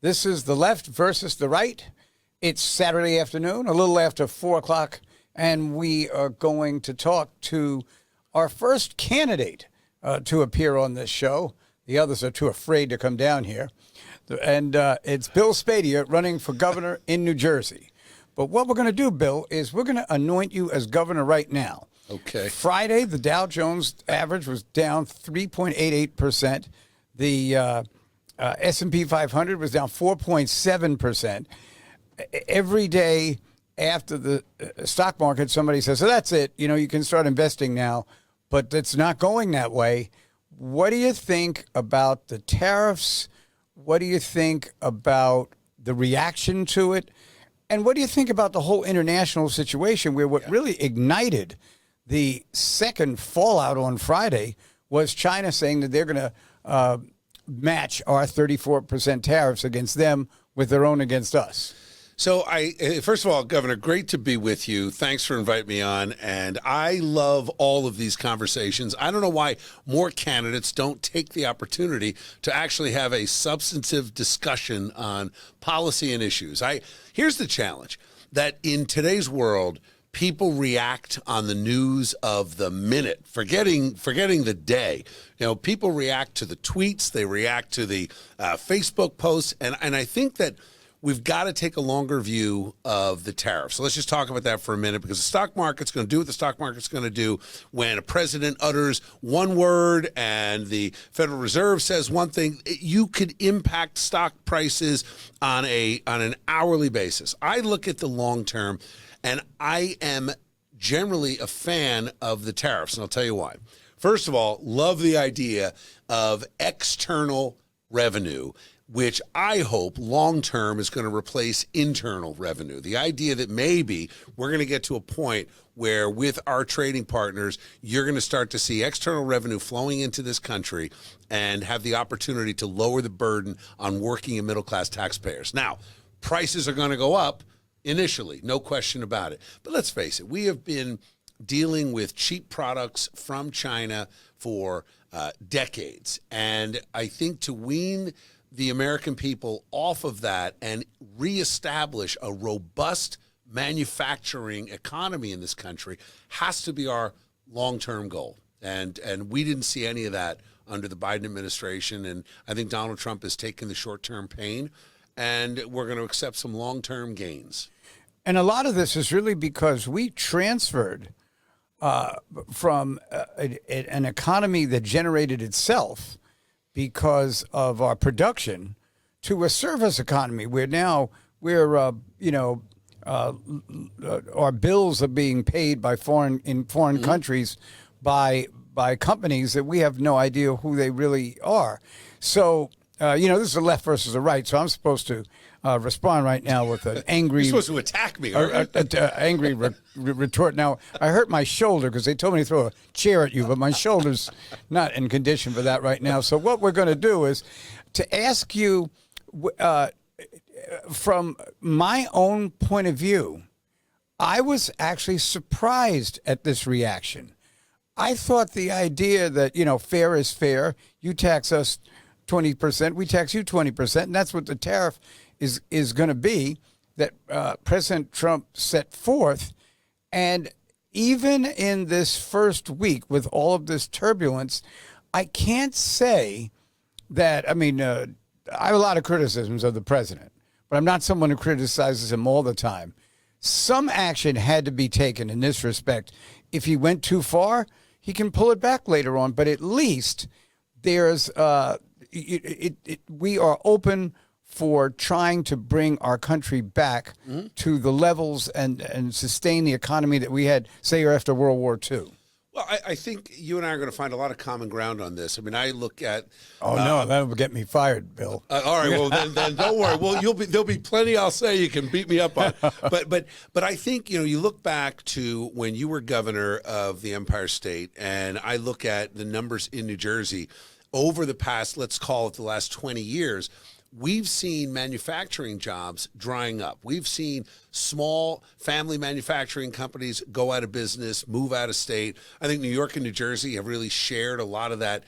This is the left versus the right. It's Saturday afternoon, a little after 4 o'clock, and we are going to talk to our first candidate to appear on this show. The others are too afraid to come down here. And it's Bill Spadea running for governor in New Jersey. But what we're going to do, Bill, is we're going to anoint you as governor right now. Okay. Friday, the Dow Jones average was down 3.88%. The S&P 500 was down 4.7%. Every day after the stock market, somebody says, so that's it. You know, you can start investing now. But it's not going that way. What do you think about the tariffs? What do you think about the reaction to it? And what do you think about the whole international situation where what really ignited the second fallout on Friday was China saying that they're going to match our 34% tariffs against them with their own against us? So first of all, Governor, great to be with you. Thanks for inviting me on. And I love all of these conversations. I don't know why more candidates don't take the opportunity to actually have a substantive discussion on policy and issues. Here's the challenge, that in today's world, people react on the news of the minute, forgetting the day. You know, people react to the tweets, they react to the Facebook posts, and I think that we've got to take a longer view of the tariffs. So let's just talk about that for a minute, because the stock market's going to do what the stock market's going to do when a president utters one word and the Federal Reserve says one thing. You could impact stock prices on an hourly basis. I look at the long term, and I am generally a fan of the tariffs, and I'll tell you why. First of all, love the idea of external revenue, which I hope long-term is going to replace internal revenue. The idea that maybe we're going to get to a point where with our trading partners, you're going to start to see external revenue flowing into this country and have the opportunity to lower the burden on working and middle-class taxpayers. Now, prices are going to go up initially, no question about it. But let's face it, we have been dealing with cheap products from China for decades. And I think to wean the American people off of that and reestablish a robust manufacturing economy in this country has to be our long-term goal. And we didn't see any of that under the Biden administration. And I think Donald Trump has taken the short-term pain, and we're going to accept some long-term gains. And a lot of this is really because we transferred from an economy that generated itself because of our production to a service economy where now our bills are being paid by foreign countries by companies that we have no idea who they really are. So, this is the left versus the right. So I'm supposed to respond right now with an angry... You're supposed to attack me, aren't you? Angry retort. Now, I hurt my shoulder because they told me to throw a chair at you, but my shoulder's not in condition for that right now. So what we're going to do is to ask you, from my own point of view, I was actually surprised at this reaction. I thought the idea that, fair is fair, you tax us 20%, we tax you 20%, and that's what the tariff is going to be that President Trump set forth. And even in this first week with all of this turbulence, I can't say that, I have a lot of criticisms of the president, but I'm not someone who criticizes him all the time. Some action had to be taken in this respect. If he went too far, he can pull it back later on, but at least there's we are open for trying to bring our country back to the levels and sustain the economy that we had, say, after World War II. Well, I think you and I are going to find a lot of common ground on this. I look at... Oh, no, that'll get me fired, Bill. All right, well, then don't worry. Well, there'll be plenty I'll say you can beat me up on. But I think, you look back to when you were governor of the Empire State, and I look at the numbers in New Jersey over the past, let's call it the last 20 years, we've seen manufacturing jobs drying up. We've seen small family manufacturing companies go out of business, move out of state. I think New York and New Jersey have really shared a lot of that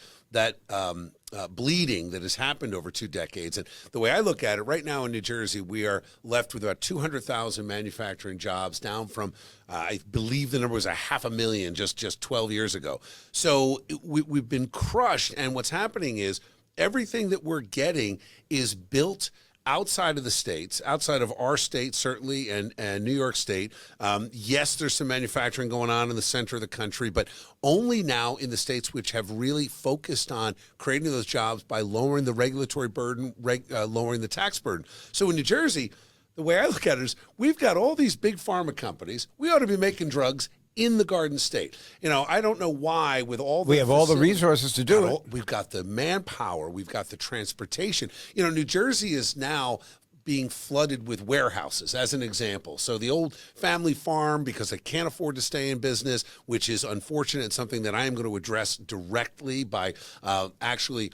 bleeding that has happened over 2 decades. And the way I look at it, right now in New Jersey, we are left with about 200,000 manufacturing jobs, down from, I believe the number was 500,000 just 12 years ago. So we've been crushed. And what's happening is everything that we're getting is built outside of the states, outside of our state, certainly, and New York State. Yes, there's some manufacturing going on in the center of the country, but only now in the states which have really focused on creating those jobs by lowering the regulatory burden, lowering the tax burden. So in New Jersey, the way I look at it is we've got all these big pharma companies. We ought to be making drugs in the Garden State. I don't know why with all the we have all the resources to do it. We've got the manpower. We've got the transportation. New Jersey is now being flooded with warehouses, as an example. So the old family farm, because they can't afford to stay in business, which is unfortunate, and something that I am going to address directly by actually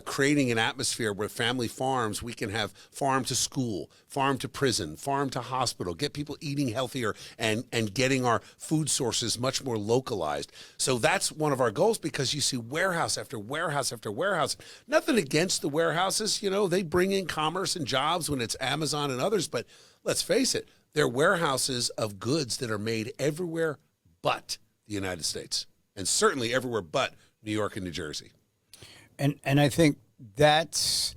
creating an atmosphere where family farms, we can have farm to school, farm to prison, farm to hospital, get people eating healthier and getting our food sources much more localized. So that's one of our goals, because you see warehouse after warehouse after warehouse. Nothing against the warehouses. They bring in commerce and jobs when it's Amazon and others. But let's face it, they're warehouses of goods that are made everywhere but the United States, and certainly everywhere but New York and New Jersey. And I think that's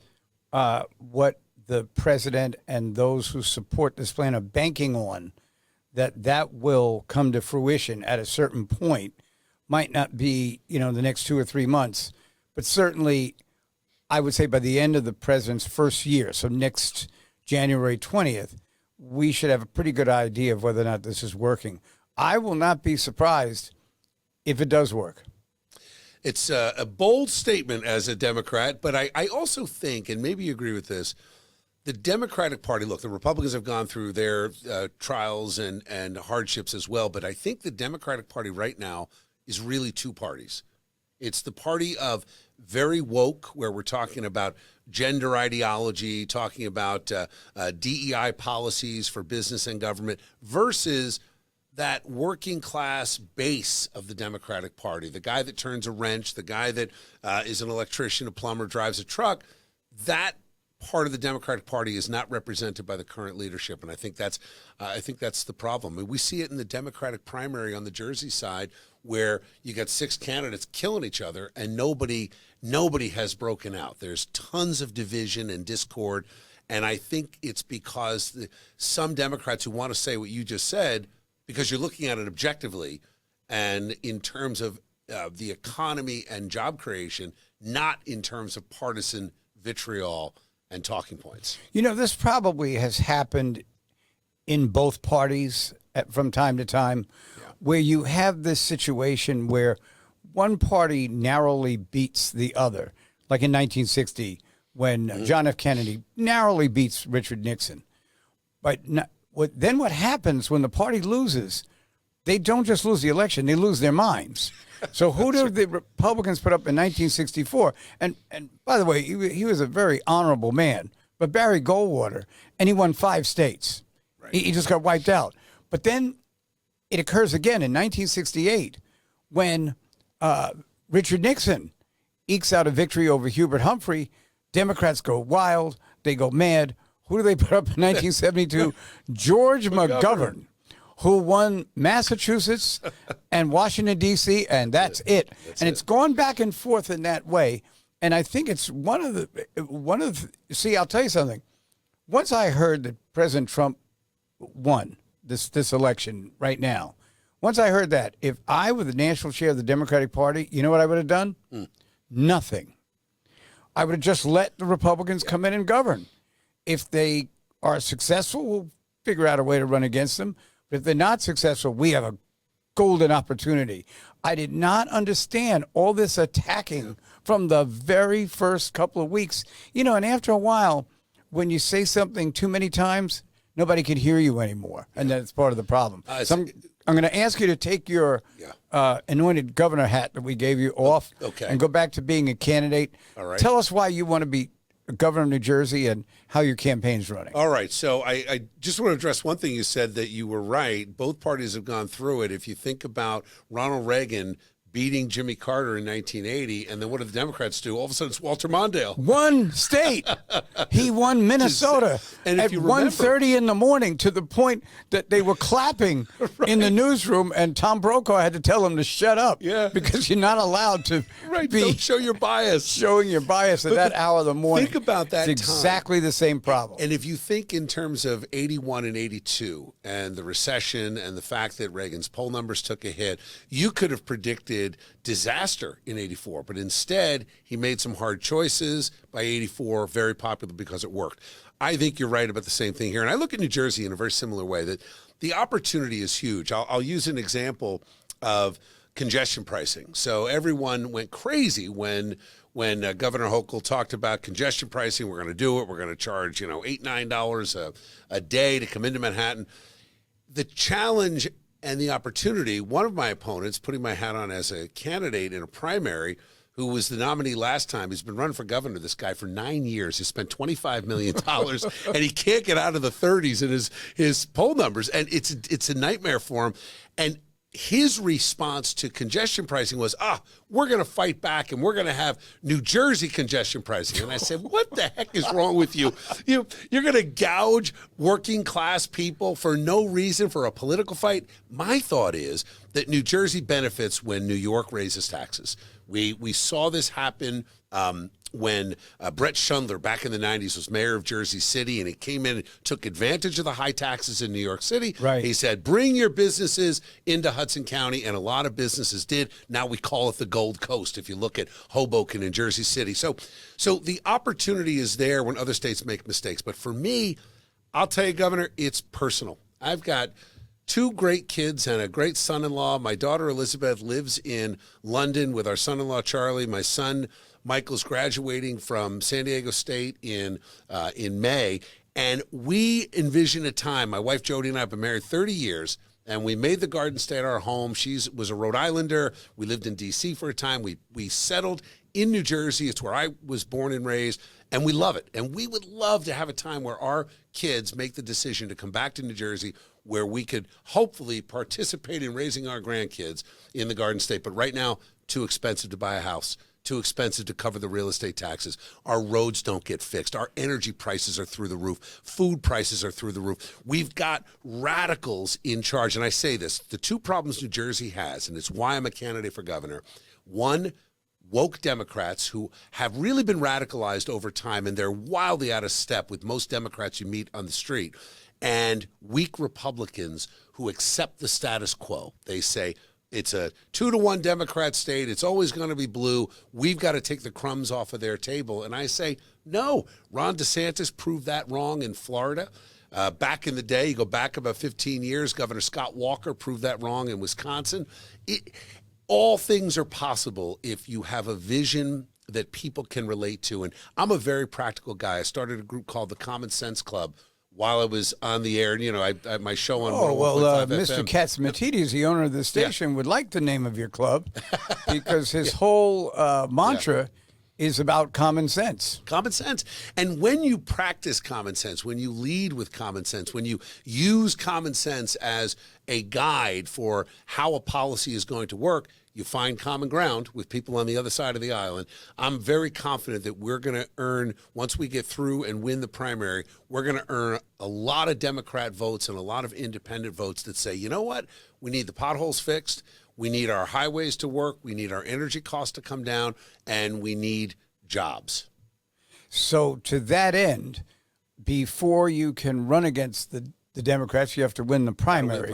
what the president and those who support this plan are banking on, that will come to fruition at a certain point. Might not be, the next 2 or 3 months, but certainly I would say by the end of the president's first year, so next January 20th, we should have a pretty good idea of whether or not this is working. I will not be surprised if it does work. It's a bold statement as a Democrat, but I also think, and maybe you agree with this, the Democratic Party, look, the Republicans have gone through their trials and hardships as well, but I think the Democratic Party right now is really 2 parties. It's the party of very woke, where we're talking about gender ideology, talking about DEI policies for business and government, versus that working class base of the Democratic Party, the guy that turns a wrench, the guy that is an electrician, a plumber, drives a truck. That part of the Democratic Party is not represented by the current leadership, and I think that's the problem. I mean, we see it in the Democratic primary on the Jersey side, where you got 6 candidates killing each other, and nobody has broken out. There's tons of division and discord, and I think it's because some Democrats who want to say what you just said, because you're looking at it objectively and in terms of the economy and job creation, not in terms of partisan vitriol and talking points. This probably has happened in both parties from time to time, where you have this situation where one party narrowly beats the other, like in 1960 when John F. Kennedy narrowly beats Richard Nixon. But then what happens when the party loses? They don't just lose the election, they lose their minds. So who did the Republicans put up in 1964? And by the way, he was a very honorable man, but Barry Goldwater, and he won 5 states. Right. He just got wiped out. But then it occurs again in 1968 when Richard Nixon ekes out a victory over Hubert Humphrey. Democrats go wild. They go mad. Who do they put up in 1972? George McGovern, who won Massachusetts and Washington, D.C., and that's it. It's gone back and forth in that way. And I think it's see, I'll tell you something. Once I heard that President Trump won this election right now, once I heard that, if I were the national chair of the Democratic Party, you know what I would have done? Nothing. I would have just let the Republicans come in and govern. If they are successful, we'll figure out a way to run against them. But if they're not successful, we have a golden opportunity. I did not understand all this attacking from the very first couple of weeks. And after a while, when you say something too many times, nobody can hear you anymore. And that's part of the problem. So I'm going to ask you to take your anointed governor hat that we gave you off and go back to being a candidate. All right. Tell us why you want to be governor of New Jersey and how your campaign's running. All right. So I just want to address one thing you said, that you were right. Both parties have gone through it. If you think about Ronald Reagan beating Jimmy Carter in 1980, and then what did the Democrats do? All of a sudden, it's Walter Mondale. One state. He won Minnesota And if at you remember- 1:30 in the morning, to the point that they were clapping in the newsroom, and Tom Brokaw had to tell them to shut up. Yeah. Because you're not allowed to be Don't show your bias. showing your bias at that hour of the morning. Think about that It's time. exactly the same problem. And if you think in terms of 81 and 82 and the recession and the fact that Reagan's poll numbers took a hit, you could have predicted disaster in 84. But instead, he made some hard choices. By 84, very popular because it worked. I think you're right about the same thing here. And I look at New Jersey in a very similar way, that the opportunity is huge. I'll use an example of congestion pricing. So everyone went crazy when Governor Hochul talked about congestion pricing. We're going to do it. We're going to charge, $8, $9 a day to come into Manhattan. The challenge and the opportunity, one of my opponents, putting my hat on as a candidate in a primary, who was the nominee last time, he's been running for governor, this guy, for 9 years. He spent $25 million, and he can't get out of the 30s in his poll numbers, and it's a nightmare for him. And his response to congestion pricing was, we're going to fight back, and we're going to have New Jersey congestion pricing. And I said, what the heck is wrong with you? You're going to gouge working class people for no reason, for a political fight? My thought is that New Jersey benefits when New York raises taxes. We saw this happen when Brett Schundler back in the 90s was mayor of Jersey City, and he came in and took advantage of the high taxes in New York City. Right. He said, bring your businesses into Hudson County, and a lot of businesses did. Now we call it the Gold Coast if you look at Hoboken and Jersey City. So the opportunity is there when other states make mistakes. But for me, I'll tell you, Governor, it's personal. I've got 2 great kids and a great son-in-law. My daughter Elizabeth lives in London with our son-in-law Charlie. My son Michael's graduating from San Diego State in May, and we envision a time. My wife Jody and I have been married 30 years, and we made the Garden State our home. She was a Rhode Islander. We lived in D.C. for a time. We settled in New Jersey. It's where I was born and raised, and we love it. And we would love to have a time where our kids make the decision to come back to New Jersey, where we could hopefully participate in raising our grandkids in the Garden State. But right now, too expensive to buy a house, too expensive to cover the real estate taxes. Our roads don't get fixed. Our energy prices are through the roof. Food prices are through the roof. We've got radicals in charge. And I say this, the 2 problems New Jersey has, and it's why I'm a candidate for governor. One, woke Democrats who have really been radicalized over time, and they're wildly out of step with most Democrats you meet on the street. And weak Republicans who accept the status quo. They say, it's a 2-to-1 Democrat state. It's always going to be blue. We've got to take the crumbs off of their table. And I say, no. Ron DeSantis proved that wrong in Florida. Back in the day, you go back about 15 years, Governor Scott Walker proved that wrong in Wisconsin. All things are possible if you have a vision that people can relate to. And I'm a very practical guy. I started a group called the Common Sense Club while I was on the air. I my show on 101.5 Mr. FM. Katzmatidis, the owner of the station, would like the name of your club because his whole mantra is about common sense. Common sense. And when you practice common sense, when you lead with common sense, when you use common sense as a guide for how a policy is going to work, you find common ground with people on the other side of the aisle. And I'm very confident that we're going to earn, once we get through and win the primary, we're going to earn a lot of Democrat votes and a lot of independent votes that say, you know what, we need the potholes fixed. We need our highways to work. We need our energy costs to come down, and we need jobs. So to that end, before you can run against the Democrats, you have to win the primary.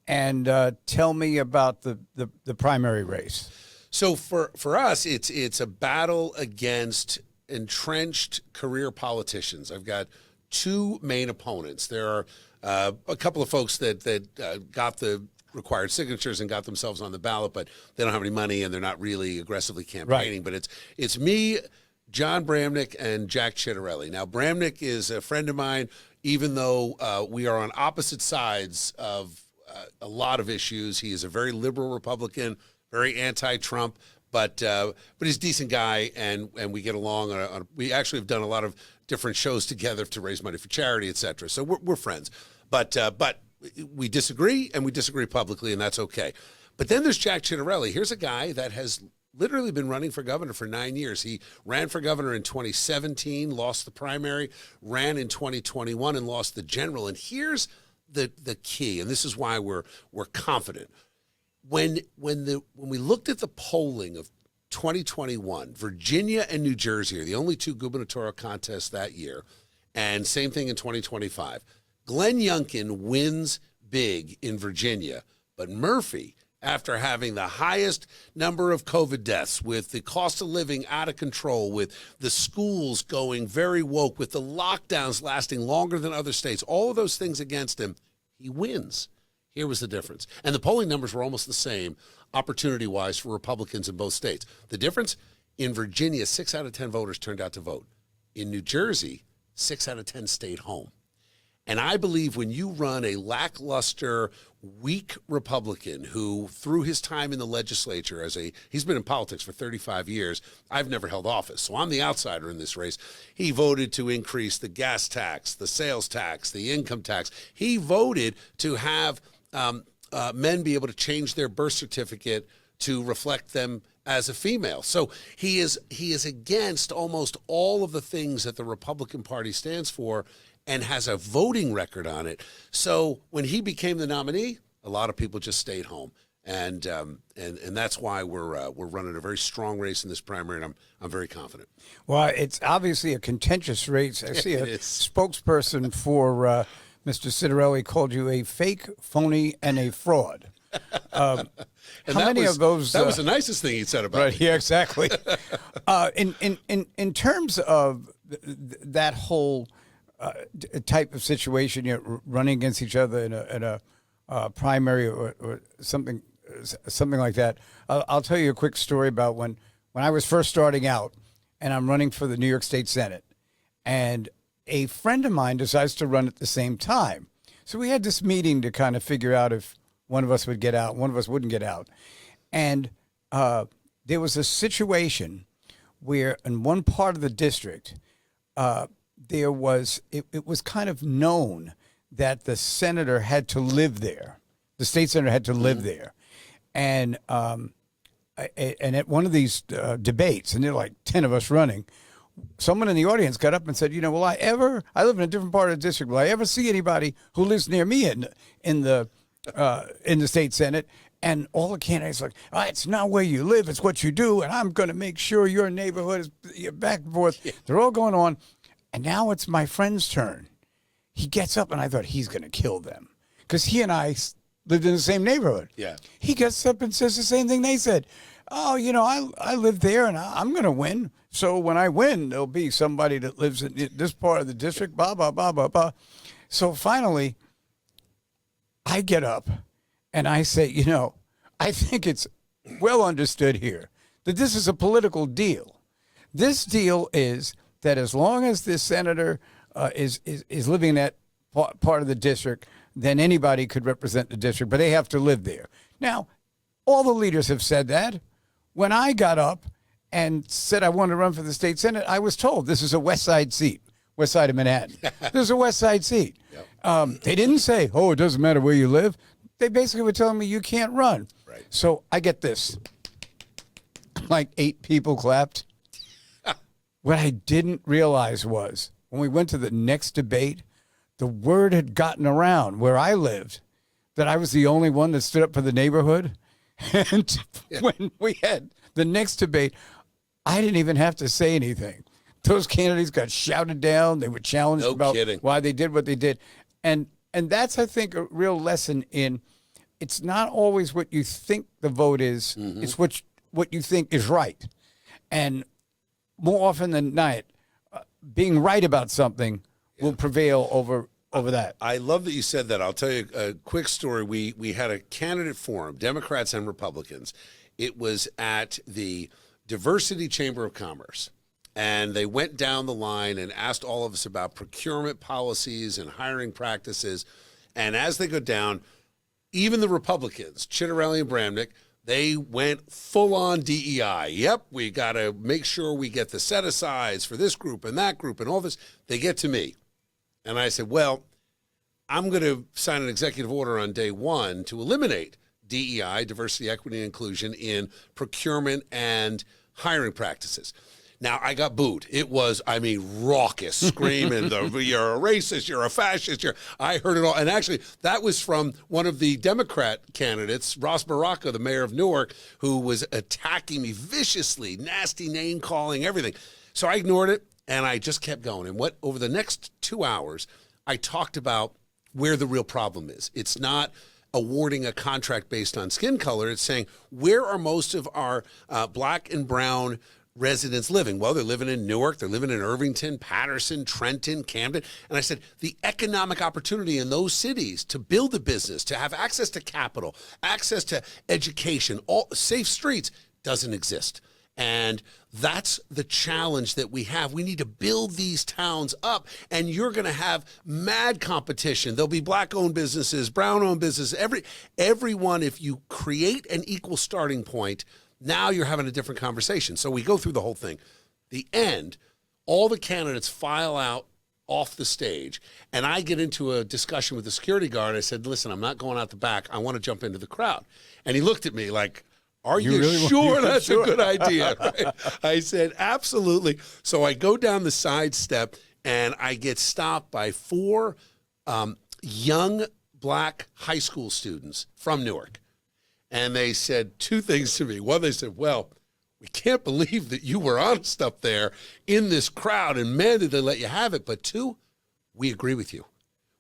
And tell me about the primary race. So for us, it's a battle against entrenched career politicians. I've got 2 main opponents. There are a couple of folks that got the required signatures and got themselves on the ballot, but they don't have any money and they're not really aggressively campaigning. Right. But it's me, John Bramnick, and Jack Chittarelli. Now, Bramnick is a friend of mine, even though we are on opposite sides of a lot of issues. He is a very liberal Republican, very anti-Trump, but he's a decent guy, and we get along. We actually have done a lot of different shows together to raise money for charity, et cetera. So we're friends. But we disagree, and we disagree publicly, and that's okay. But then there's Jack Ciattarelli. Here's a guy that has literally been running for governor for 9 years. He ran for governor in 2017, lost the primary, ran in 2021, and lost the general. And here's the key, and this is why we're confident. When we looked at the polling of 2021, Virginia and New Jersey are the only two gubernatorial contests that year, and same thing in 2025. Glenn Youngkin wins big in Virginia, but Murphy, after having the highest number of COVID deaths, with the cost of living out of control, with the schools going very woke, with the lockdowns lasting longer than other states, all of those things against him, he wins. Here was the difference. And the polling numbers were almost the same, opportunity-wise, for Republicans in both states. The difference, in Virginia, 6 out of 10 voters turned out to vote. In New Jersey, 6 out of 10 stayed home. And I believe when you run a lackluster, weak Republican who, through his time in the legislature, he's been in politics for 35 years. I've never held office, so I'm the outsider in this race. He voted to increase the gas tax, the sales tax, the income tax. He voted to have men be able to change their birth certificate to reflect them as a female. So he is against almost all of the things that the Republican Party stands for, and has a voting record on it. So when he became the nominee, a lot of people just stayed home, and that's why we're running a very strong race in this primary, and I'm very confident. Well, it's obviously a contentious race. I see a spokesperson for Mr. Ciattarelli called you a fake, phony, and a fraud. How many of those? That was the nicest thing he said about me. Yeah, exactly. In terms of that whole type of situation, running against each other in a primary or something like that. I'll tell you a quick story about when I was first starting out, and I'm running for the New York State Senate, and a friend of mine decides to run at the same time. So we had this meeting to kind of figure out if one of us would get out, one of us wouldn't get out, and there was a situation where in one part of the district, it was kind of known that the senator had to live there. The state senator had to live there. And at one of these debates, and there were like 10 of us running, someone in the audience got up and said, will I live in a different part of the district, will I ever see anybody who lives near me in the state Senate? And all the candidates are like, it's not where you live, it's what you do, and I'm going to make sure your neighborhood is back and forth. Yeah. They're all going on. And now it's my friend's turn. He gets up, and I thought he's going to kill them because he and I lived in the same neighborhood. Yeah. He gets up and says the same thing they said. Oh, I live there, and I'm going to win. So when I win, there'll be somebody that lives in this part of the district, blah, blah, blah, blah, blah. So finally, I get up, and I say, I think it's well understood here that this is a political deal. This deal is that as long as this senator is living in that part of the district, then anybody could represent the district, but they have to live there. Now, all the leaders have said that. When I got up and said I wanted to run for the state Senate, I was told this is a West Side seat, West Side of Manhattan. This is a West Side seat. Yep. They didn't say, it doesn't matter where you live. They basically were telling me you can't run. Right. So I get this. Like 8 people clapped. What I didn't realize was when we went to the next debate, the word had gotten around where I lived that I was the only one that stood up for the neighborhood. And when we had the next debate, I didn't even have to say anything. Those candidates got shouted down. They were challenged about why they did what they did. And that's, I think, a real lesson in it's not always what you think the vote is. Mm-hmm. It's what you think is right. And more often than not, being right about something will prevail over that. I love that you said that. I'll tell you a quick story. We had a candidate forum, Democrats and Republicans. It was at the Diversity Chamber of Commerce. And they went down the line and asked all of us about procurement policies and hiring practices. And as they go down, even the Republicans, Ciattarelli and Bramnick, they went full-on DEI. Yep, we got to make sure we get the set-asides for this group and that group and all this. They get to me. And I said, well, I'm going to sign an executive order on day one to eliminate DEI, diversity, equity, and inclusion, in procurement and hiring practices. Now, I got booed. It was, I mean, raucous, screaming, you're a racist, you're a fascist. I heard it all. And actually, that was from one of the Democrat candidates, Ross Baraka, the mayor of Newark, who was attacking me viciously, nasty name calling, everything. So I ignored it, and I just kept going. And over the next 2 hours, I talked about where the real problem is. It's not awarding a contract based on skin color. It's saying, where are most of our black and brown residents living? Well, they're living in Newark, they're living in Irvington, Paterson, Trenton, Camden. And I said, the economic opportunity in those cities to build a business, to have access to capital, access to education, all safe streets, doesn't exist. And that's the challenge that we have. We need to build these towns up, and you're going to have mad competition. There'll be black-owned businesses, brown-owned businesses, everyone. If you create an equal starting point, now you're having a different conversation. So we go through the whole thing. The end, all the candidates file out off the stage, and I get into a discussion with the security guard. I said, listen, I'm not going out the back. I want to jump into the crowd. And he looked at me like, are you really sure that's a good idea? Right? I said, absolutely. So I go down the side step, and I get stopped by 4 young black high school students from Newark. And they said 2 things to me. One, they said, well, we can't believe that you were honest up there in this crowd, and man, did they let you have it. But 2, we agree with you.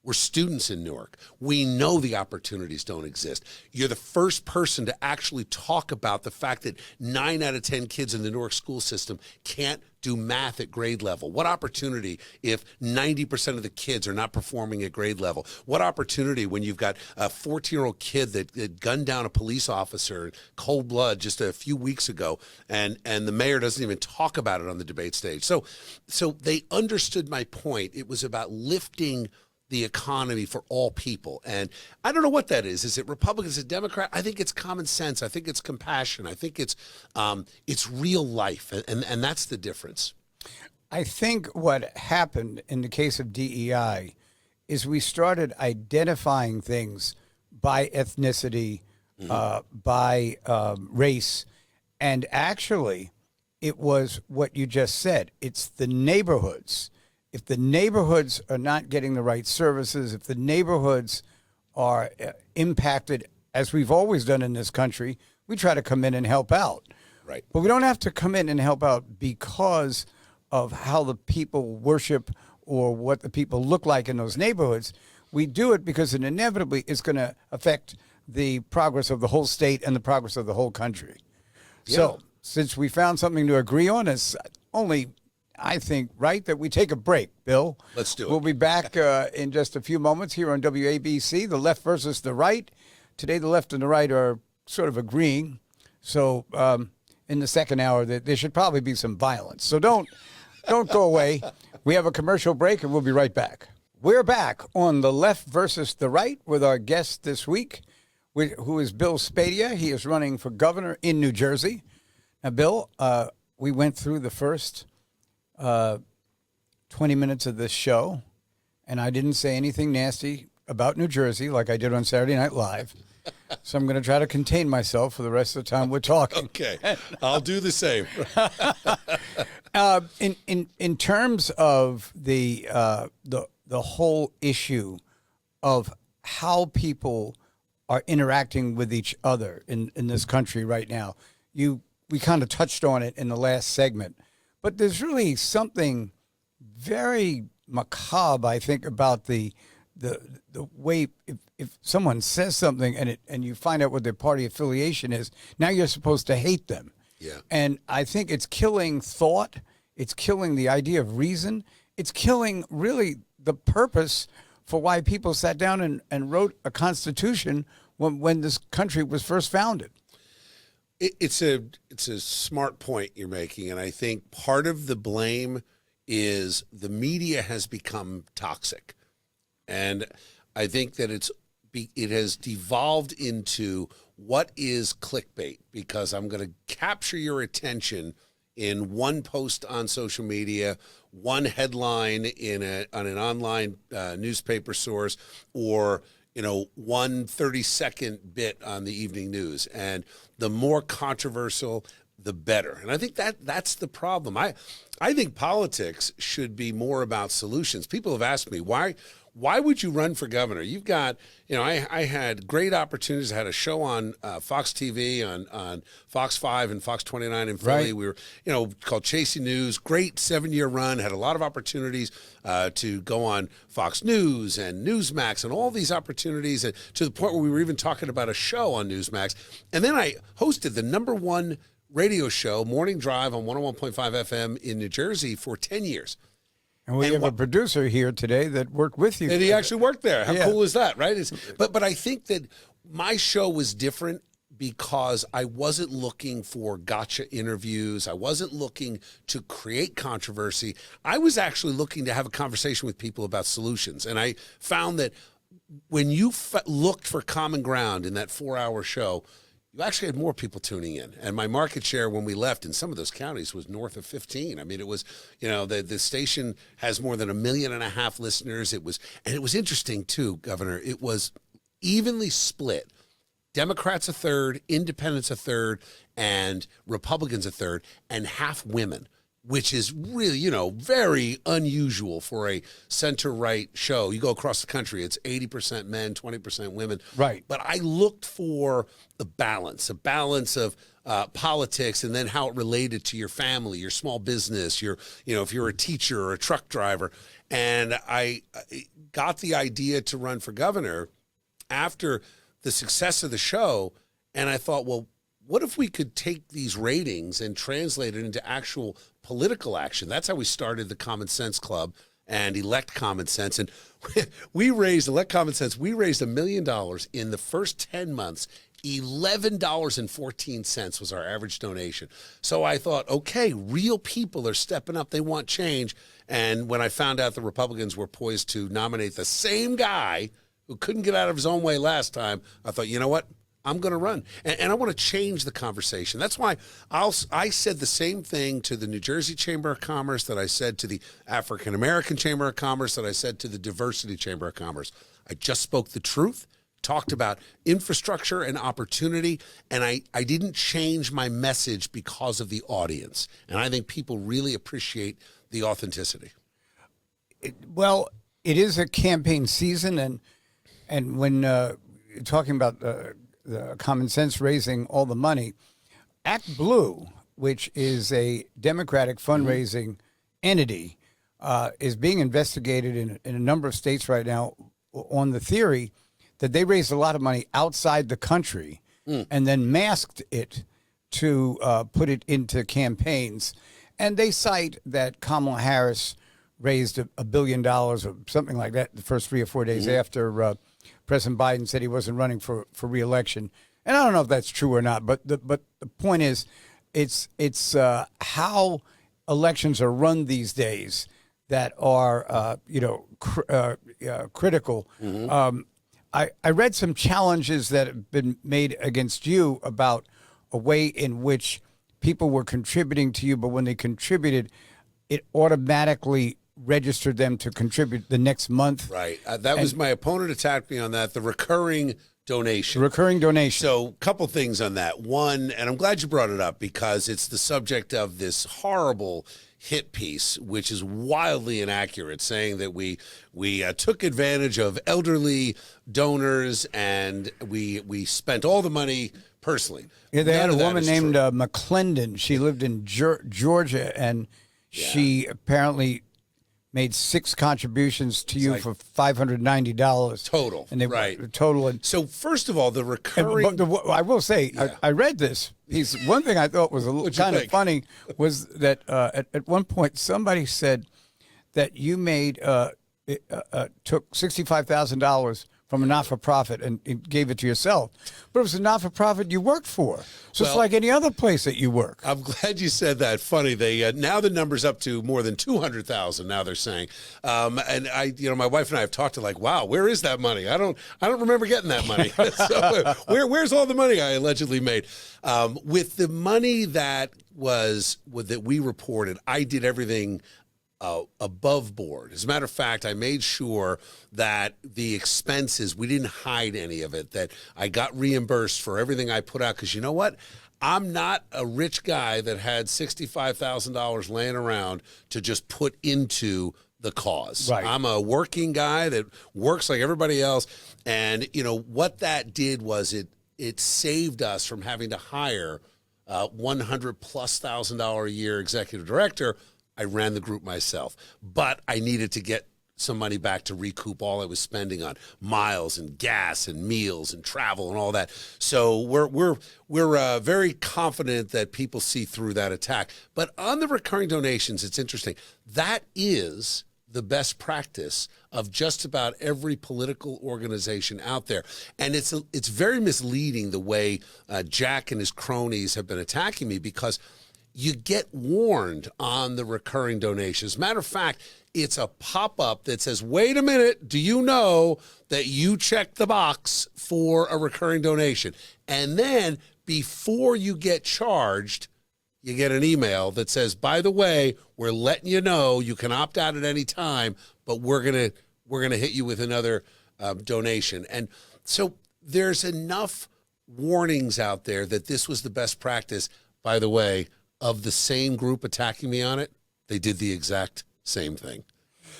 We're students in Newark. We know the opportunities don't exist. You're the first person to actually talk about the fact that 9 out of 10 kids in the Newark school system can't do math at grade level. What opportunity if 90% of the kids are not performing at grade level? What opportunity when you've got a 14-year-old kid that gunned down a police officer in cold blood just a few weeks ago, and the mayor doesn't even talk about it on the debate stage. So they understood my point. It was about lifting the economy for all people. And I don't know what that is. Is it Republican? Is it Democrat? I think it's common sense. I think it's compassion. I think it's real life. And that's the difference. I think what happened in the case of DEI is we started identifying things by ethnicity, by race. And actually, it was what you just said. It's the neighborhoods. If the neighborhoods are not getting the right services, if the neighborhoods are impacted, as we've always done in this country, we try to come in and help out. Right. But we don't have to come in and help out because of how the people worship or what the people look like in those neighborhoods. We do it because it inevitably is going to affect the progress of the whole state and the progress of the whole country. Yeah. So since we found something to agree on, it's only, I think, right that we take a break, Bill. Let's do it. We'll be back in just a few moments here on WABC, the left versus the right. Today, the left and the right are sort of agreeing. So in the second hour, there should probably be some violence. So don't go away. We have a commercial break, and we'll be right back. We're back on the left versus the right with our guest this week, who is Bill Spadea. He is running for governor in New Jersey. Now, Bill, we went through the first 20 minutes of this show, and I didn't say anything nasty about New Jersey like I did on Saturday Night Live. So I'm going to try to contain myself for the rest of the time we're talking. Okay, I'll do the same. In terms of the whole issue of how people are interacting with each other in this country right now, we kind of touched on it in the last segment. But there's really something very macabre, I think, about the way if someone says something and you find out what their party affiliation is, now you're supposed to hate them. Yeah. And I think it's killing thought. It's killing the idea of reason. It's killing really the purpose for why people sat down and wrote a constitution when this country was first founded. It's a smart point you're making, and I think part of the blame is the media has become toxic, and I think that it has devolved into what is clickbait, because I'm going to capture your attention in one post on social media, one headline on an online newspaper source, or one 30-second bit on the evening news. And the more controversial, the better. And I think that's the problem. I think politics should be more about solutions. People have asked me, why would you run for governor? You've got, I had great opportunities. I had a show on Fox TV, on Fox 5 and Fox 29 in Philly. Right. We were, called Chasing News. Great 7-year run. Had a lot of opportunities to go on Fox News and Newsmax and all these opportunities, and to the point where we were even talking about a show on Newsmax. And then I hosted the #1 radio show, Morning Drive, on 101.5 FM in New Jersey for 10 years. And we have a producer here today that worked with you. And he actually worked there. How Yeah. cool is that, right? But I think that my show was different because I wasn't looking for gotcha interviews. I wasn't looking to create controversy. I was actually looking to have a conversation with people about solutions. And I found that when you looked for common ground in that 4-hour show, you actually had more people tuning in. And my market share when we left in some of those counties was north of 15. I mean, it was, the station has more than 1.5 million listeners. It was interesting too, Governor. It was evenly split. Democrats a third, independents a third, and Republicans a third, and half women, which is really, very unusual for a center-right show. You go across the country, it's 80% men, 20% women. Right. But I looked for a balance of politics, and then how it related to your family, your small business, if you're a teacher or a truck driver. And I got the idea to run for governor after the success of the show, and I thought, well, what if we could take these ratings and translate it into actual political action? That's how we started the Common Sense Club and Elect Common Sense. And we raised $1 million in the first 10 months. $11.14 was our average donation. So I thought, okay, real people are stepping up. They want change. And when I found out the Republicans were poised to nominate the same guy who couldn't get out of his own way last time, I thought, you know what? I'm going to run. And I want to change the conversation. That's why I said the same thing to the New Jersey Chamber of Commerce that I said to the African American Chamber of Commerce, that I said to the Diversity Chamber of Commerce. I just spoke the truth, talked about infrastructure and opportunity, and I didn't change my message because of the audience. And I think people really appreciate the authenticity. Well, it is a campaign season, and when talking about the Common Sense raising all the money, Act Blue, which is a Democratic fundraising entity, is being investigated in a number of states right now on the theory that they raised a lot of money outside the country and then masked it to put it into campaigns. And they cite that Kamala Harris raised $1 billion or something like that the first 3 or 4 days after President Biden said he wasn't running for re-election. And I don't know if that's true or not, but the point is, it's how elections are run these days that are critical. I read some challenges that have been made against you about a way in which people were contributing to you, but when they contributed, it automatically registered them to contribute the next month. Right. That was my opponent attacked me on that, the recurring donation. Recurring donation. So a couple things on that. One, and I'm glad you brought it up because it's the subject of this horrible hit piece, which is wildly inaccurate, saying that we took advantage of elderly donors and we spent all the money personally. Yeah, they had a woman named McClendon. She lived in Georgia, and she apparently made 6 contributions to you for $590 total. And they right. Total. And so first of all, the recurring. I will say, I read this piece. One thing I thought was a little kind of funny was that at one point somebody said that you made took $65,000 from a not-for-profit and gave it to yourself. But it was a not-for-profit you worked for. So it's like any other place that you work. I'm glad you said that. Funny, they now the number's up to more than 200,000. Now they're saying, and my wife and I have talked to wow, where is that money? I don't remember getting that money. So where's all the money I allegedly made? With the money that we reported, I did everything above board. As a matter of fact, I made sure that the expenses, we didn't hide any of it, that I got reimbursed for everything I put out. Because you know what? I'm not a rich guy that had $65,000 laying around to just put into the cause. Right. I'm a working guy that works like everybody else. And, you know, what that did was it saved us from having to hire $100,000+ a year executive director. I ran the group myself, but I needed to get some money back to recoup all I was spending on miles and gas and meals and travel and all that. So we're very confident that people see through that attack. But on the recurring donations, it's interesting. That is the best practice of just about every political organization out there. And it's very misleading the way Jack and his cronies have been attacking me, because you get warned on the recurring donations. Matter of fact, it's a pop-up that says, wait a minute, do you know that you checked the box for a recurring donation? And then before you get charged, you get an email that says, by the way, we're letting you know you can opt out at any time, but we're gonna hit you with another donation. And so there's enough warnings out there that this was the best practice. By the way, of the same group attacking me on it, they did the exact same thing,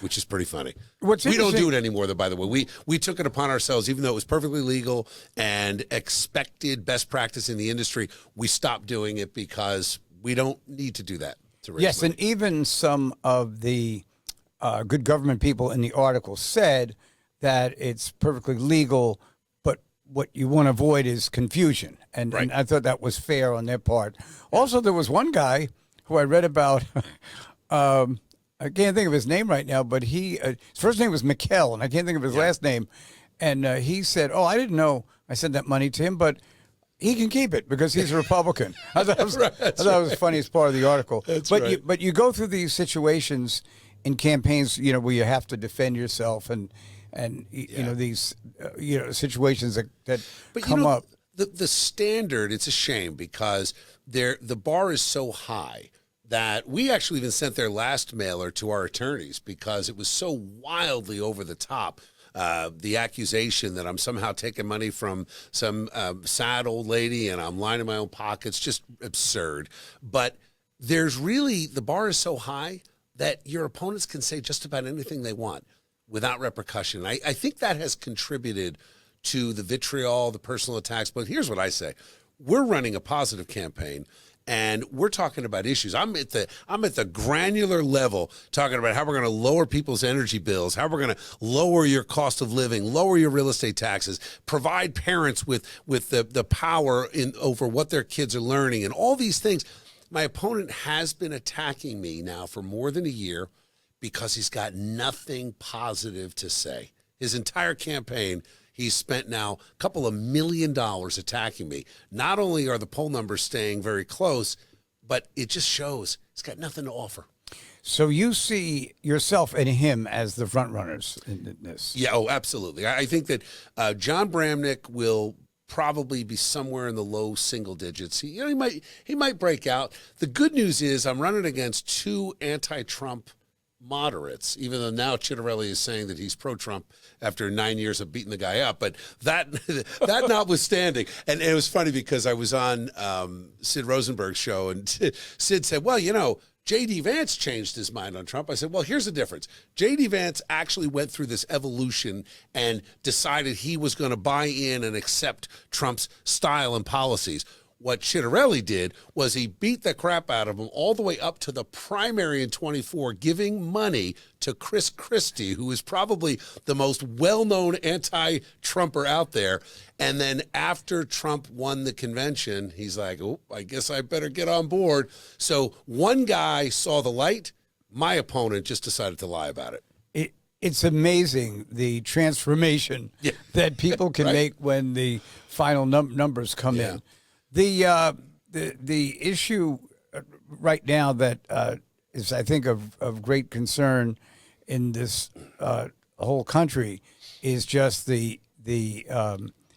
which is pretty funny. We don't do it anymore, though, by the way. We took it upon ourselves, even though it was perfectly legal and expected best practice in the industry. We stopped doing it because we don't need to do that to raise Yes, money. and even some of the good government people in the article said that it's perfectly legal, but what you want to avoid is confusion. And I thought that was fair on their part. Also, there was one guy who I read about. I can't think of his name right now, but his first name was Mikkel, and I can't think of his last name. And he said, "Oh, I didn't know I sent that money to him, but he can keep it because he's a Republican." I thought it was, the funniest part of the article. But you go through these situations in campaigns, you know, where you have to defend yourself, and you know, these situations that come up. The standard, it's a shame, because the bar is so high that we actually even sent their last mailer to our attorneys because it was so wildly over the top. The accusation that I'm somehow taking money from some sad old lady and I'm lining my own pockets, just absurd. But the bar is so high that your opponents can say just about anything they want without repercussion. I think that has contributed to the vitriol, the personal attacks. But here's what I say. We're running a positive campaign, and we're talking about issues. I'm at the granular level, talking about how we're going to lower people's energy bills, how we're going to lower your cost of living, lower your real estate taxes, provide parents with the power over what their kids are learning, and all these things. My opponent has been attacking me now for more than a year because he's got nothing positive to say. His entire campaign, he's spent now a couple of $1 million attacking me. Not only are the poll numbers staying very close, but it just shows he's got nothing to offer. So you see yourself and him as the front runners in this? Yeah, oh, absolutely. I think that John Bramnick will probably be somewhere in the low single digits. He might break out. The good news is I'm running against two anti-Trump moderates, even though now Chitterelli is saying that he's pro-Trump after 9 years of beating the guy up. But that notwithstanding, and it was funny because I was on Sid Rosenberg's show, and Sid said, well, you know, J.D. Vance changed his mind on Trump. I said, well, here's the difference. J.D. Vance actually went through this evolution and decided he was going to buy in and accept Trump's style and policies. What Chitterelli did was he beat the crap out of him all the way up to the primary in 24, giving money to Chris Christie, who is probably the most well-known anti-Trumper out there. And then after Trump won the convention, he's like, oh, I guess I better get on board. So one guy saw the light. My opponent just decided to lie about it. It's amazing the transformation that people can make when the final numbers come in. The issue right now that is, I think, of great concern in this whole country is just the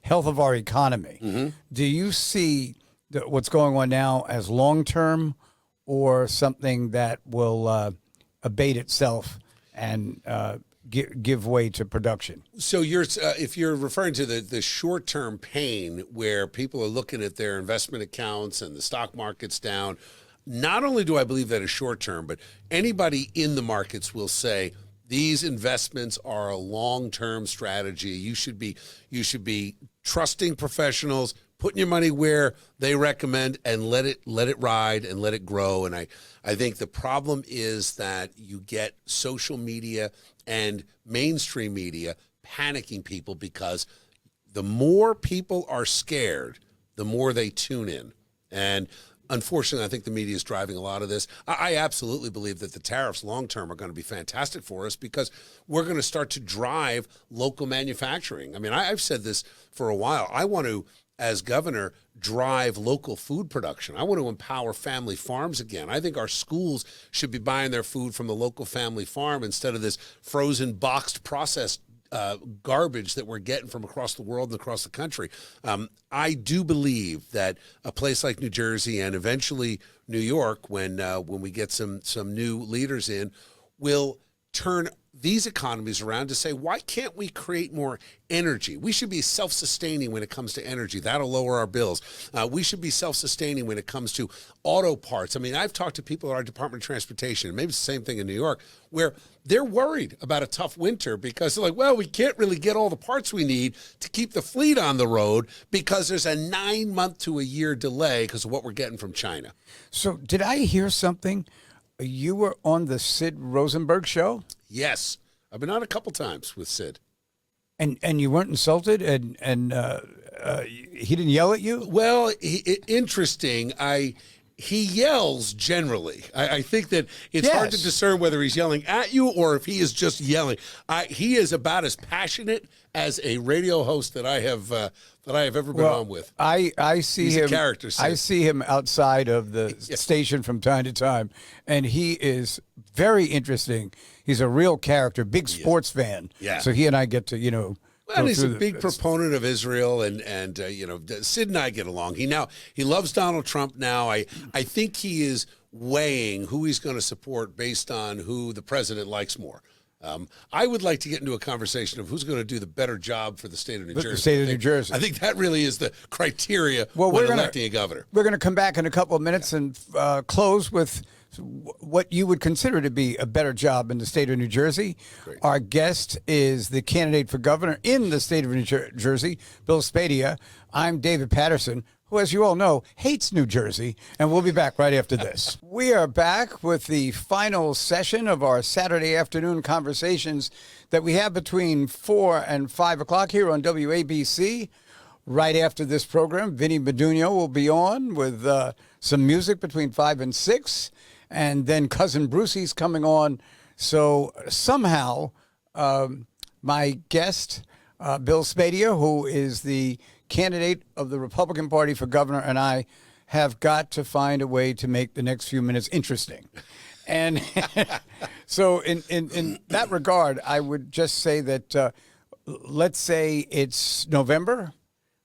health of our economy. Mm-hmm. Do you see what's going on now as long term, or something that will abate itself and give way to production. So you're if you're referring to the short-term pain where people are looking at their investment accounts and the stock market's down, not only do I believe that is short-term, but anybody in the markets will say these investments are a long-term strategy. You should be trusting professionals, putting your money where they recommend, and let it ride and let it grow. And I think the problem is that you get social media and mainstream media panicking people, because the more people are scared, the more they tune in. And unfortunately, I think the media is driving a lot of this. I absolutely believe that the tariffs long-term are going to be fantastic for us, because we're going to start to drive local manufacturing. I mean, I've said this for a while. I want to, as governor, drive local food production. I want to empower family farms again. I think our schools should be buying their food from the local family farm instead of this frozen, boxed, processed garbage that we're getting from across the world and across the country. I do believe that a place like New Jersey and eventually New York, when we get some new leaders in, will turn these economies around to say, why can't we create more energy? We should be self-sustaining when it comes to energy. That'll lower our bills. We should be self-sustaining when it comes to auto parts. I mean, I've talked to people at our Department of Transportation, and maybe it's the same thing in New York, where they're worried about a tough winter because they're like, well, we can't really get all the parts we need to keep the fleet on the road because there's a 9-month to a year delay because of what we're getting from China. So did I hear something? You were on the Sid Rosenberg show? Yes. I've been on a couple times with Sid. And you weren't insulted, and he didn't yell at you? Well, interesting. He yells generally. I think that it's hard to discern whether he's yelling at you or if he is just yelling. He is about as passionate as a radio host that I have ever been on with. I see He's him. A character, Sid. I see him outside of the station from time to time, and he is very interesting. He's a real character, big sports fan. Yeah. So he and I get to, Well, he's a big proponent of Israel, and Sid and I get along. He loves Donald Trump now. I think he is weighing who he's going to support based on who the president likes more. I would like to get into a conversation of who's going to do the better job for the state of New Jersey. The state of New Jersey. I think that really is the criteria when electing a governor. We're going to come back in a couple of minutes and close with what you would consider to be a better job in the state of New Jersey. Great. Our guest is the candidate for governor in the state of New Jersey, Bill Spadea. I'm David Paterson, who, as you all know, hates New Jersey, and we'll be back right after this. We are back with the final session of our Saturday afternoon conversations that we have between 4 and 5 o'clock here on WABC. Right after this program, Vinny Medugno will be on with some music between 5 and 6, and then Cousin Brucey's coming on. So somehow my guest, Bill Spadea, who is the candidate of the Republican Party for governor, and I have got to find a way to make the next few minutes interesting. And so in that regard, I would just say that let's say it's November.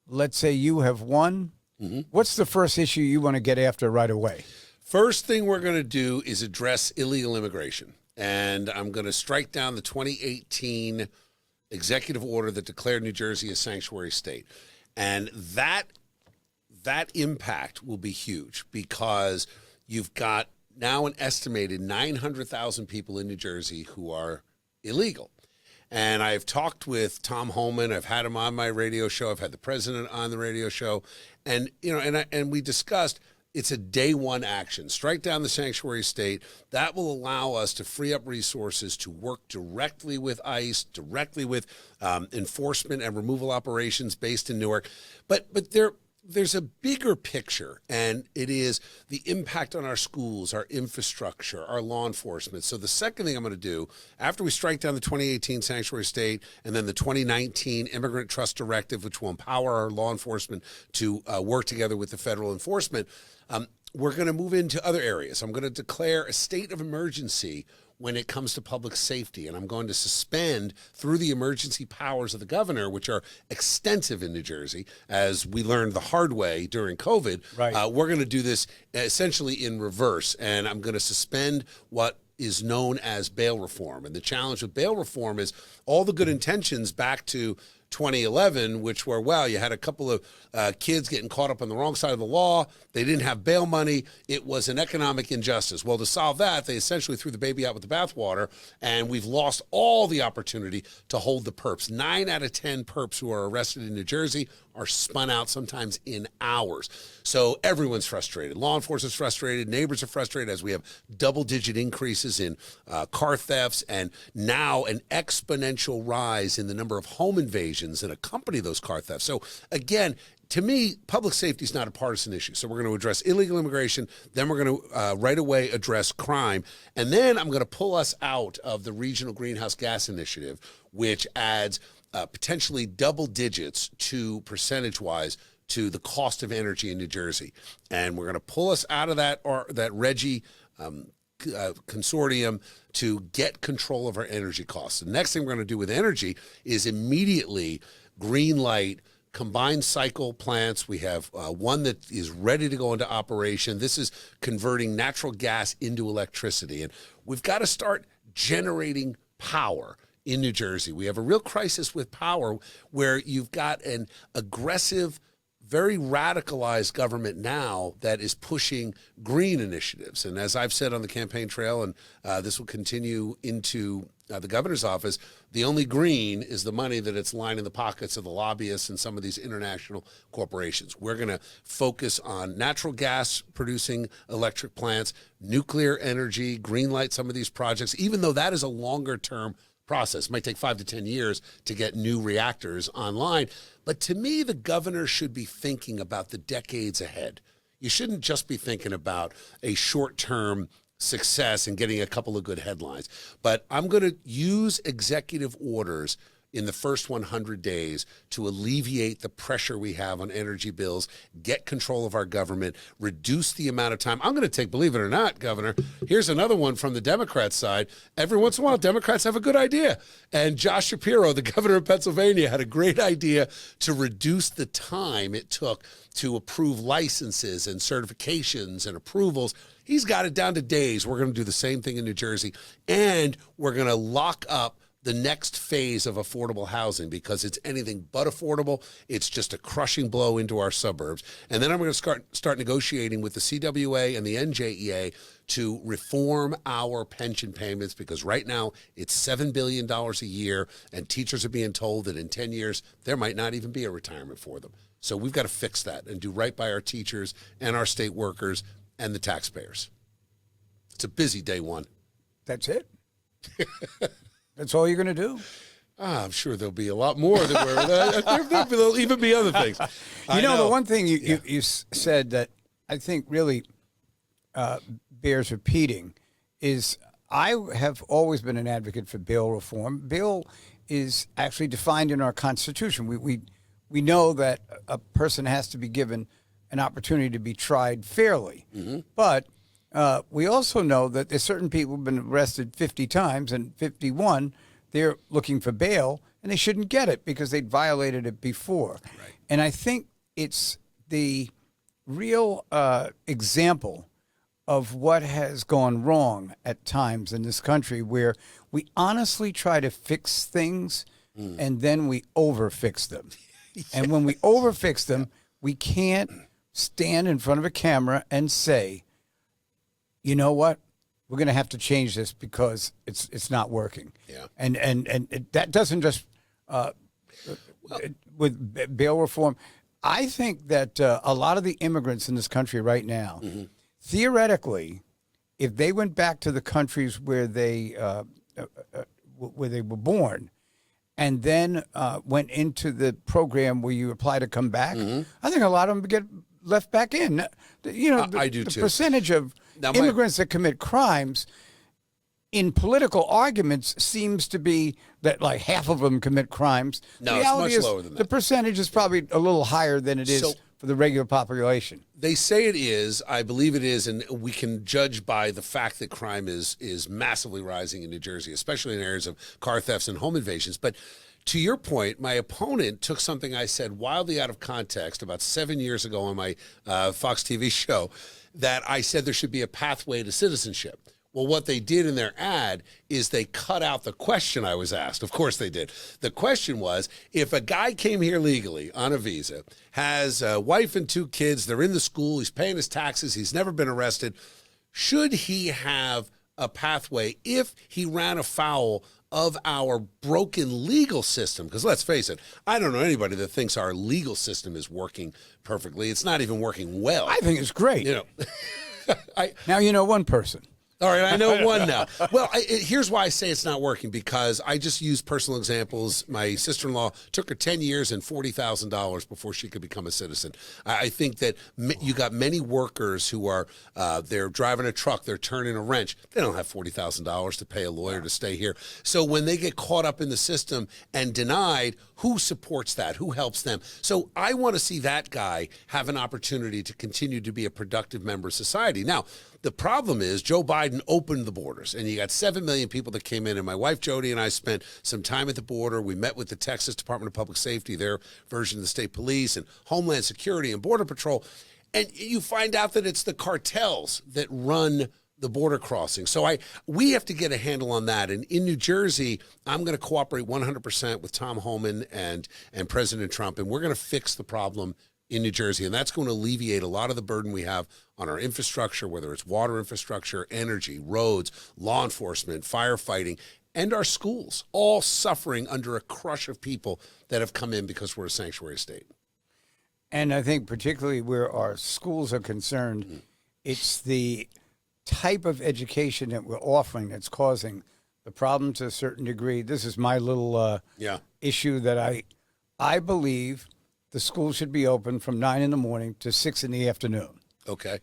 Let's say you have won. Mm-hmm. What's the first issue you want to get after right away? First thing we're going to do is address illegal immigration. And I'm going to strike down the 2018 executive order that declared New Jersey a sanctuary state. And that impact will be huge, because you've got now an estimated 900,000 people in New Jersey who are illegal. And I've talked with Tom Homan. I've had him on my radio show. I've had the president on the radio show. And, and we discussed it's a day one action. Strike down the sanctuary state. That will allow us to free up resources to work directly with ICE, directly with enforcement and removal operations based in Newark. But there's a bigger picture, and it is the impact on our schools, our infrastructure, our law enforcement. So the second thing I'm going to do, after we strike down the 2018 sanctuary state and then the 2019 Immigrant Trust Directive, which will empower our law enforcement to work together with the federal enforcement, we're going to move into other areas. I'm going to declare a state of emergency when it comes to public safety, and I'm going to suspend through the emergency powers of the governor, which are extensive in New Jersey, as we learned the hard way during COVID. Right. We're going to do this essentially in reverse, and I'm going to suspend what is known as bail reform. And the challenge with bail reform is all the good intentions back to 2011, which were, well, you had a couple of kids getting caught up on the wrong side of the law. They didn't have bail money. It was an economic injustice. Well, to solve that, they essentially threw the baby out with the bathwater, and we've lost all the opportunity to hold the perps. 9 out of 10 perps who are arrested in New Jersey are spun out sometimes in hours. So everyone's frustrated. Law enforcement's frustrated. Neighbors are frustrated as we have double-digit increases in car thefts and now an exponential rise in the number of home invasions that accompany those car thefts. So again, to me, public safety is not a partisan issue. So we're going to address illegal immigration. Then we're going to right away address crime. And then I'm going to pull us out of the Regional Greenhouse Gas Initiative, which adds potentially double digits to percentage-wise to the cost of energy in New Jersey. And we're going to pull us out of that RGGI consortium to get control of our energy costs. The next thing we're going to do with energy is immediately green light combined cycle plants. We have one that is ready to go into operation. This is converting natural gas into electricity. And we've got to start generating power in New Jersey. We have a real crisis with power where you've got an aggressive, very radicalized government now that is pushing green initiatives. And as I've said on the campaign trail, and this will continue into the governor's office, the only green is the money that it's lining the pockets of the lobbyists and some of these international corporations. We're going to focus on natural gas producing electric plants, nuclear energy, green light some of these projects, even though that is a longer term process. It might take 5 to 10 years to get new reactors online. But to me, the governor should be thinking about the decades ahead. You shouldn't just be thinking about a short-term success and getting a couple of good headlines. But I'm going to use executive orders in the first 100 days to alleviate the pressure we have on energy bills, get control of our government, reduce the amount of time. I'm going to take, believe it or not, Governor, here's another one from the Democrat side. Every once in a while, Democrats have a good idea. And Josh Shapiro, the governor of Pennsylvania, had a great idea to reduce the time it took to approve licenses and certifications and approvals. He's got it down to days. We're going to do the same thing in New Jersey. And we're going to lock up the next phase of affordable housing because it's anything but affordable. It's just a crushing blow into our suburbs. And then I'm going to start negotiating with the CWA and the NJEA to reform our pension payments because right now it's $7 billion a year and teachers are being told that in 10 years there might not even be a retirement for them. So we've got to fix that and do right by our teachers and our state workers and the taxpayers. It's a busy day one. That's it? That's all you're going to do? I'm sure there'll be a lot more than there'll even be other things. You know, the one thing you said that I think really bears repeating is I have always been an advocate for bail reform. Bail is actually defined in our Constitution. We know that a person has to be given an opportunity to be tried fairly. Mm-hmm. But we also know that there's certain people who have been arrested 50 times, and 51, they're looking for bail, and they shouldn't get it because they'd violated it before. Right. And I think it's the real example of what has gone wrong at times in this country where we honestly try to fix things and then we overfix them. Yeah. And when we overfix them, we can't stand in front of a camera and say, you know what? We're going to have to change this because it's not working. Yeah. And that doesn't just with bail reform. I think that a lot of the immigrants in this country right now, theoretically, if they went back to the countries where they were born, and then went into the program where you apply to come back, I think a lot of them get left back in. You know, I do the too. Percentage of immigrants that commit crimes in political arguments seems to be that like half of them commit crimes. No, the it's reality much lower than that. The percentage is probably a little higher than it is for the regular population. They say it is. I believe it is, and we can judge by the fact that crime is massively rising in New Jersey, especially in areas of car thefts and home invasions. But to your point, my opponent took something I said wildly out of context about 7 years ago on my Fox TV show, that I said there should be a pathway to citizenship. Well, what they did in their ad is they cut out the question I was asked. Of course they did. The question was, if a guy came here legally on a visa, has a wife and 2 kids, they're in the school, he's paying his taxes, he's never been arrested, should he have a pathway if he ran afoul of our broken legal system? Because let's face it, I don't know anybody that thinks our legal system is working perfectly. It's not even working well. I think it's great. You know, Now you know one person. all right, I know one now. Well, here's why I say it's not working, because I just use personal examples. My sister-in-law took her 10 years and $40,000 before she could become a citizen. I think that you got many workers who are, they're driving a truck, they're turning a wrench. They don't have $40,000 to pay a lawyer to stay here. So when they get caught up in the system and denied, who supports that? Who helps them? So I want to see that guy have an opportunity to continue to be a productive member of society. Now, the problem is Joe Biden opened the borders, and you got 7 million people that came in, and my wife Jody and I spent some time at the border. We met with the Texas Department of Public Safety, their version of the state police, and Homeland Security and Border Patrol, and you find out that it's the cartels that run the border crossing. So we have to get a handle on that. And in New Jersey, I'm going to cooperate 100% with Tom Homan and President Trump, and we're going to fix the problem in New Jersey, and that's going to alleviate a lot of the burden we have on our infrastructure, whether it's water infrastructure, energy, roads, law enforcement, firefighting, and our schools, all suffering under a crush of people that have come in because we're a sanctuary state. And I think particularly where our schools are concerned, it's the type of education that we're offering that's causing the problem to a certain degree. This is my little issue that I believe the school should be open from 9 in the morning to 6 in the afternoon. Okay.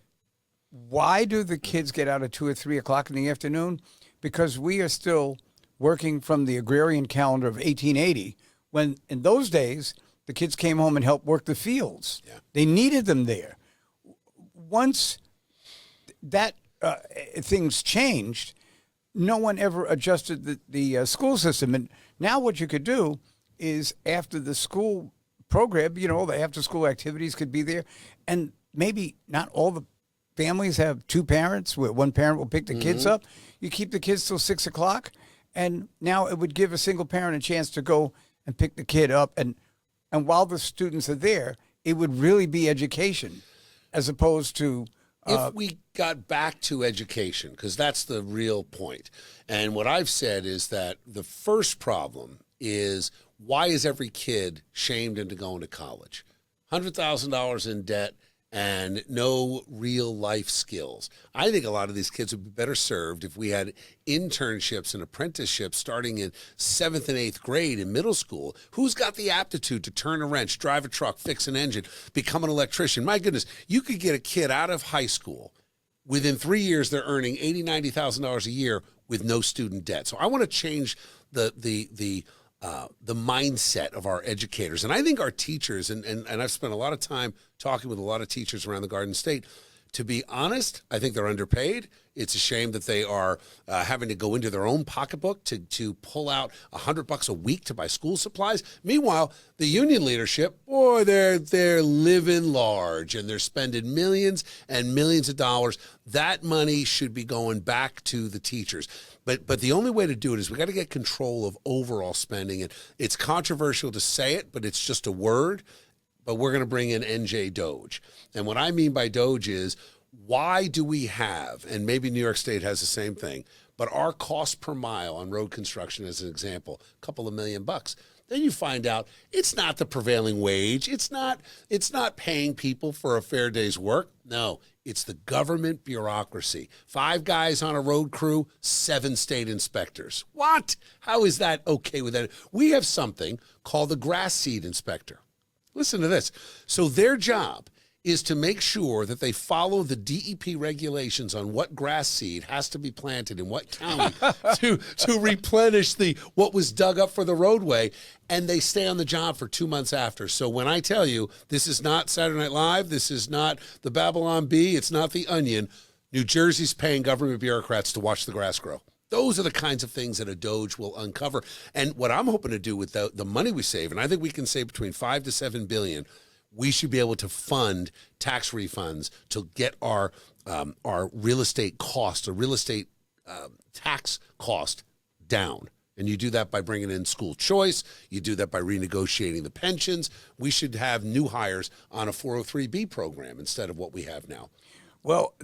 Why do the kids get out at 2 or 3 o'clock in the afternoon? Because we are still working from the agrarian calendar of 1880, when in those days, the kids came home and helped work the fields. Yeah. They needed them there. Once that things changed, no one ever adjusted the school system. And now what you could do is, after the school program, the after-school activities could be there, and maybe not all the families have 2 parents where one parent will pick the kids up. You keep the kids till 6 o'clock, and now it would give a single parent a chance to go and pick the kid up, and while the students are there, it would really be education, as opposed to if we got back to education, because that's the real point. And what I've said is that the first problem is, why is every kid shamed into going to college? $100,000 in debt and no real life skills. I think a lot of these kids would be better served if we had internships and apprenticeships starting in 7th and 8th grade in middle school. Who's got the aptitude to turn a wrench, drive a truck, fix an engine, become an electrician? My goodness, you could get a kid out of high school. Within 3 years, they're earning $80,000, $90,000 a year with no student debt. So I want to change the mindset of our educators. And I think our teachers, and I've spent a lot of time talking with a lot of teachers around the Garden State, to be honest, I think they're underpaid. It's a shame that they are having to go into their own pocketbook to pull out $100 a week to buy school supplies. Meanwhile, the union leadership, boy, they're living large, and they're spending millions and millions of dollars. That money should be going back to the teachers. But the only way to do it is we got to get control of overall spending. And it's controversial to say it, but it's just a word. But we're going to bring in NJ Doge. And what I mean by Doge is, why do we have, and maybe New York State has the same thing, but our cost per mile on road construction, as an example, a couple of $1 million. Then you find out it's not the prevailing wage. It's not paying people for a fair day's work. No, it's the government bureaucracy. 5 guys on a road crew, 7 state inspectors. What? How is that okay with that? We have something called the grass seed inspector. Listen to this. So their job is to make sure that they follow the DEP regulations on what grass seed has to be planted in what county to replenish what was dug up for the roadway, and they stay on the job for 2 months after. So when I tell you this is not Saturday Night Live, this is not the Babylon Bee, it's not the Onion, New Jersey's paying government bureaucrats to watch the grass grow. Those are the kinds of things that a Doge will uncover. And what I'm hoping to do with the money we save, and I think we can save between $5 to $7 billion, we should be able to fund tax refunds to get our real estate costs or real estate tax cost down. And you do that by bringing in school choice. You do that by renegotiating the pensions. We should have new hires on a 403B program instead of what we have now. Well,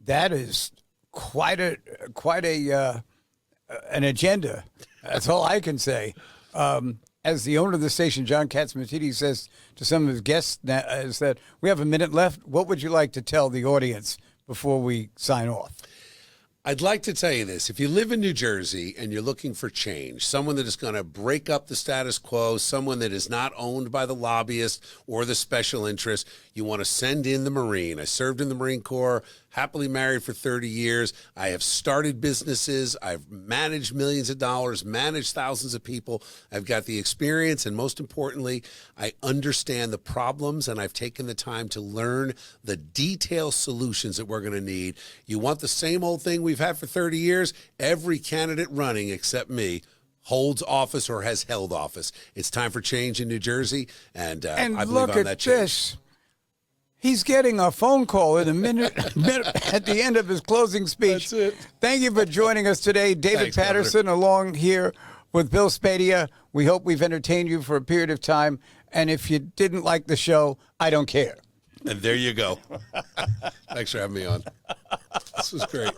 that is quite a an agenda. That's all I can say. As the owner of the station, John Katzmatidis, says to some of his guests, is that we have a minute left. What would you like to tell the audience before we sign off? I'd like to tell you this. If you live in New Jersey and you're looking for change, someone that is going to break up the status quo, someone that is not owned by the lobbyist or the special interest, you want to send in the Marine. I served in the Marine Corps, happily married for 30 years. I have started businesses. I've managed millions of dollars, managed thousands of people. I've got the experience, and most importantly, I understand the problems, and I've taken the time to learn the detailed solutions that we're going to need. You want the same old thing we've had for 30 years? Every candidate running except me holds office or has held office. It's time for change in New Jersey, and I believe look on at that change. this. He's getting a phone call in a minute at the end of his closing speech. That's it. Thank you for joining us today, David Thanks, Paterson, along here with Bill Spadea. We hope we've entertained you for a period of time. And if you didn't like the show, I don't care. And there you go. Thanks for having me on. This was great.